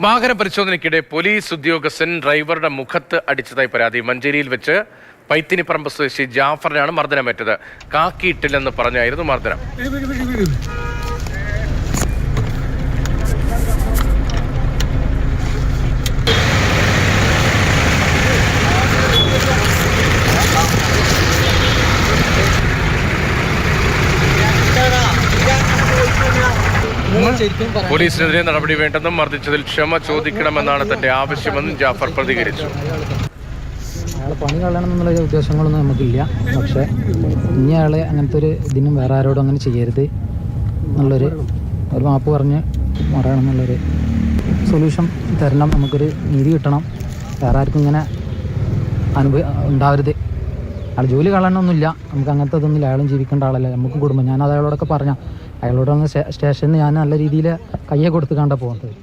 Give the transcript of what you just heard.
വാഹന പരിശോധനയ്ക്കിടെ പോലീസ് ഉദ്യോഗസ്ഥൻ ഡ്രൈവറുടെ മുഖത്ത് അടിച്ചതായി പരാതി. മഞ്ചേരിയിൽ വെച്ച് പൈത്തിനിപ്പറമ്പ് സ്വദേശി ജാഫറിനാണ് മർദ്ദനമേറ്റത്. കാക്കിയിട്ടില്ലെന്ന് പറഞ്ഞായിരുന്നു മർദ്ദനം. പോലീസിനെതിരെ നടപടി വേണ്ടെന്നും മർദ്ദിച്ചതിൽ ക്ഷമ ചോദിക്കണമെന്നാണ് തന്റെ ആവശ്യമെന്നും ജാഫർ പ്രതികരിച്ചു. അയാളെ പണി കളയണം എന്നുള്ള ഉദ്ദേശങ്ങളൊന്നും നമുക്കില്ല. പക്ഷേ ഇനി അയാളെ അങ്ങനത്തെ ഒരു ഇതിനും വേറെ ആരോടും അങ്ങനെ ചെയ്യരുത് എന്നുള്ളൊരു മാപ്പ് പറഞ്ഞ് പറയണം എന്നുള്ളൊരു സൊല്യൂഷൻ തരണം. നമുക്കൊരു നീതി കിട്ടണം. വേറെ ആർക്കും ഇങ്ങനെ ഉണ്ടാവരുത്. അയാൾ ജോലി കളയണമെന്നില്ല. നമുക്ക് അങ്ങനത്തെ ഇതൊന്നുമില്ല. അയാളും ജീവിക്കേണ്ട ആളല്ലേ, നമുക്കും കുടുംബം. ഞാൻ അത് അയാളോടൊക്കെ പറഞ്ഞ അയാളോട് സ്റ്റേഷനിൽ ഞാൻ നല്ല രീതിയിൽ കയ്യെ കൊടുത്ത് കണ്ടാണ് പോകുന്നത്.